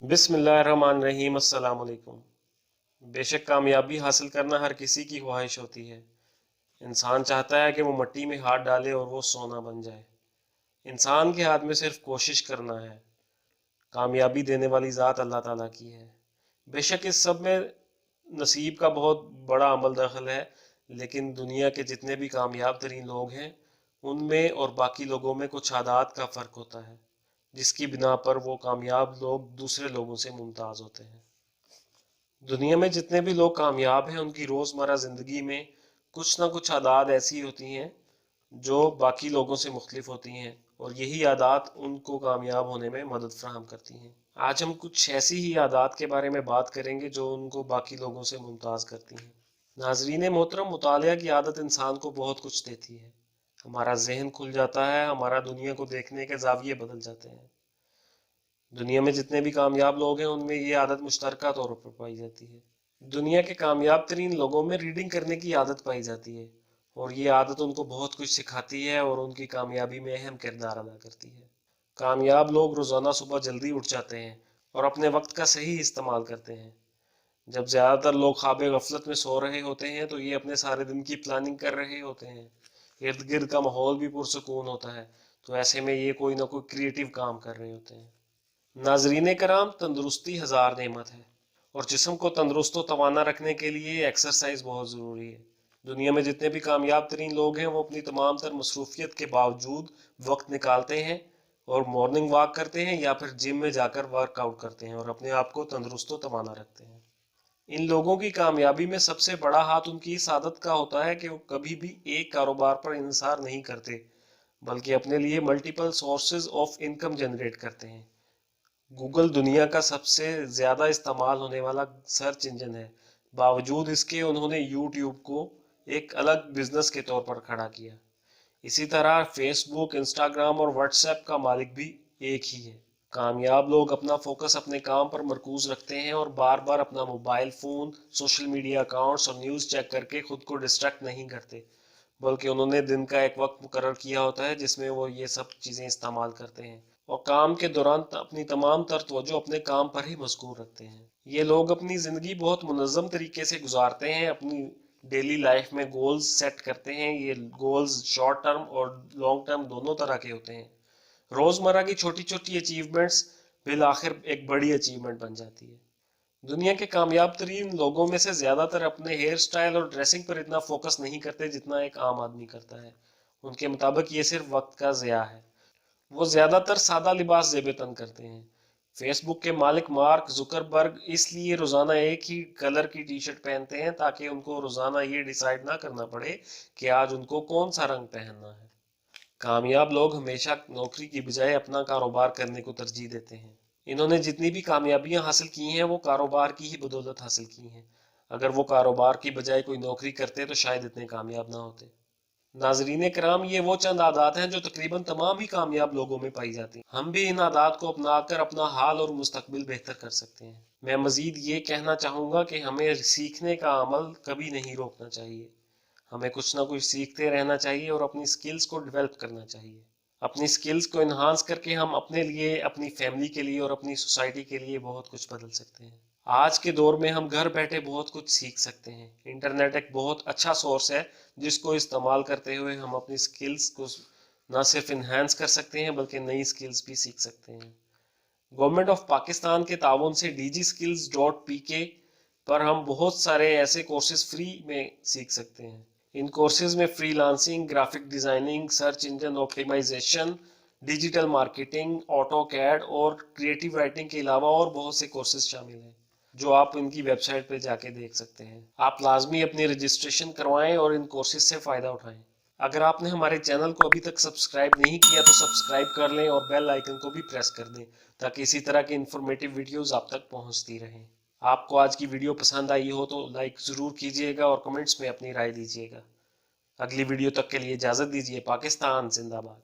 बिस्मिल्लाहिर्रहमानिर्रहीम। अस्सलाम वालेकुम। बेशक कामयाबी हासिल करना हर किसी की ख्वाहिश होती है। इंसान चाहता है कि वो मिट्टी में हाथ डाले और वो सोना बन जाए। इंसान के हाथ में सिर्फ कोशिश करना है। कामयाबी देने वाली ज़ात अल्लाह ताला की है। बेशक इस सब में नसीब का बहुत बड़ा अमल दखल है, लेकिन दुनिया के जितने भी कामयाब तरीन लोग हैं उनमें और बाकी लोगों में कुछ आदात का फ़र्क होता है, जिसकी बिना पर वो कामयाब लोग दूसरे लोगों से मुमताज़ होते हैं। दुनिया में जितने भी लोग कामयाब हैं उनकी रोज़मर्रा ज़िंदगी में कुछ ना कुछ आदात ऐसी होती हैं जो बाकी लोगों से मुख्तलिफ होती हैं, और यही आदात उनको कामयाब होने में मदद फराहम करती हैं। आज हम कुछ ऐसी ही आदात के बारे में बात करेंगे जो उनको बाकी लोगों से मुमताज़ करती हैं। नाज़रीन मोहतरम, मुतालिया की आदत इंसान को बहुत कुछ देती है। हमारा जहन खुल जाता है, हमारा दुनिया को देखने के ज़ाविये बदल जाते हैं। दुनिया में जितने भी कामयाब लोग हैं उनमें ये आदत मुश्तरका तौर पर पाई जाती है। दुनिया के कामयाब तरीन लोगों में रीडिंग करने की आदत पाई जाती है, और ये आदत उनको बहुत कुछ सिखाती है और उनकी कामयाबी में अहम किरदार अदा करती है। कामयाब लोग रोज़ाना सुबह जल्दी उठ जाते हैं और अपने वक्त का सही इस्तेमाल करते हैं। जब ज़्यादातर लोग ख्वाब गफलत में सो रहे होते हैं तो ये अपने सारे दिन की प्लानिंग कर रहे होते हैं। इर्द गिर्द का माहौल भी पुरसकून होता है, तो ऐसे में ये कोई ना कोई क्रिएटिव काम कर रहे होते हैं। नाजरीन कराम, तंदुरुस्ती हज़ार नेमत है, और जिस्म को तंदुरुस्त व तवाना रखने के लिए एक्सरसाइज बहुत ज़रूरी है। दुनिया में जितने भी कामयाब तरीन लोग हैं वो अपनी तमाम तर मसरूफियत के बावजूद वक्त निकालते हैं और मॉर्निंग वॉक करते हैं या फिर जिम में जाकर वर्कआउट करते हैं और अपने आप को तंदुरुस्त व तवाना रखते हैं। इन लोगों की कामयाबी में सबसे बड़ा हाथ उनकी इस आदत का होता है कि वो कभी भी एक कारोबार पर इंहिसार नहीं करते, बल्कि अपने लिए multiple sources of income generate करते हैं। गूगल दुनिया का सबसे ज़्यादा इस्तेमाल होने वाला सर्च इंजन है, बावजूद इसके उन्होंने यूट्यूब को एक अलग बिजनेस के तौर पर खड़ा किया। इसी तरह फेसबुक, इंस्टाग्राम और व्हाट्सएप का मालिक भी एक ही है। कामयाब लोग अपना फोकस अपने काम पर मरकूज रखते हैं और बार बार अपना mobile phone, social media accounts और न्यूज़ चेक करके खुद को डिस्ट्रैक्ट नहीं करते, बल्कि उन्होंने दिन का एक वक्त मुकर्रर किया होता है जिसमें वो ये सब चीज़ें इस्तेमाल करते हैं और काम के दौरान अपनी तमाम तर तवज्जो अपने काम पर ही मशगूल रखते हैं। ये लोग अपनी ज़िंदगी बहुत मुनज़्ज़म तरीके से गुजारते हैं, अपनी डेली लाइफ में गोल्स सेट करते हैं। ये गोल्स शॉर्ट टर्म और लॉन्ग टर्म दोनों तरह के होते हैं। रोज़मर्रा की छोटी छोटी अचीवमेंट्स बिल आखिर एक बड़ी अचीवमेंट बन जाती है। दुनिया के कामयाब तरीन लोगों में से ज़्यादातर अपने हेयर स्टाइल और ड्रेसिंग पर इतना फोकस नहीं करते जितना एक आम आदमी करता है। उनके मुताबिक ये सिर्फ वक्त का ज़िया है। वो ज़्यादातर सादा लिबास ज़ेब तन करते हैं। फेसबुक के मालिक मार्क जुकरबर्ग इसलिए रोज़ाना एक ही कलर की टी शर्ट पहनते हैं ताकि उनको रोज़ाना ये डिसाइड ना करना पड़े कि आज उनको कौन सा रंग पहनना है। कामयाब लोग हमेशा नौकरी की बजाय अपना कारोबार करने को तरजीह देते हैं। इन्होंने जितनी भी कामयाबियां हासिल की हैं वो कारोबार की ही बदौलत हासिल की हैं। अगर वो कारोबार की बजाय कोई नौकरी करते तो शायद इतने कामयाब ना होते। नाजरीन कराम, ये वो चंद आदात हैं जो तकरीबन तमाम ही कामयाब लोगों में पाई जाती हैं। हम भी इन आदात को अपनाकर अपना हाल और मुस्तकबिल बेहतर कर सकते हैं। मैं मजीद ये कहना चाहूँगा कि हमें सीखने का अमल कभी नहीं रोकना चाहिए। हमें कुछ ना कुछ सीखते रहना चाहिए और अपनी स्किल्स को डेवलप करना चाहिए। अपनी स्किल्स को इन्हांस करके हम अपने लिए, अपनी फैमिली के लिए और अपनी सोसाइटी के लिए बहुत कुछ बदल सकते हैं। आज के दौर में हम घर बैठे बहुत कुछ सीख सकते हैं। इंटरनेट एक बहुत अच्छा सोर्स है जिसको इस्तेमाल करते हुए हम अपनी स्किल्स को ना सिर्फ इन्हांस कर सकते हैं बल्कि नई स्किल्स भी सीख सकते हैं। गवर्नमेंट ऑफ पाकिस्तान के ताउन से DigiSkills.pk पर हम बहुत सारे ऐसे कोर्सेज फ्री में सीख सकते हैं। इन कोर्सेज में freelancing, graphic designing, search engine optimisation, digital marketing, AutoCAD और क्रिएटिव राइटिंग के अलावा और बहुत से कोर्सेज शामिल हैं जो आप इनकी वेबसाइट पर जाके देख सकते हैं। आप लाजमी अपनी रजिस्ट्रेशन करवाएं और इन कोर्सेज से फ़ायदा उठाएं। अगर आपने हमारे चैनल को अभी तक सब्सक्राइब नहीं किया तो सब्सक्राइब कर लें और बेल आइकन को भी प्रेस कर दें ताकि इसी तरह की इन्फॉर्मेटिव वीडियोस आप तक पहुंचती रहें। आपको आज की वीडियो पसंद आई हो तो लाइक ज़रूर कीजिएगा और कमेंट्स में अपनी राय दीजिएगा। अगली वीडियो तक के लिए इजाज़त दीजिए। पाकिस्तान जिंदाबाद।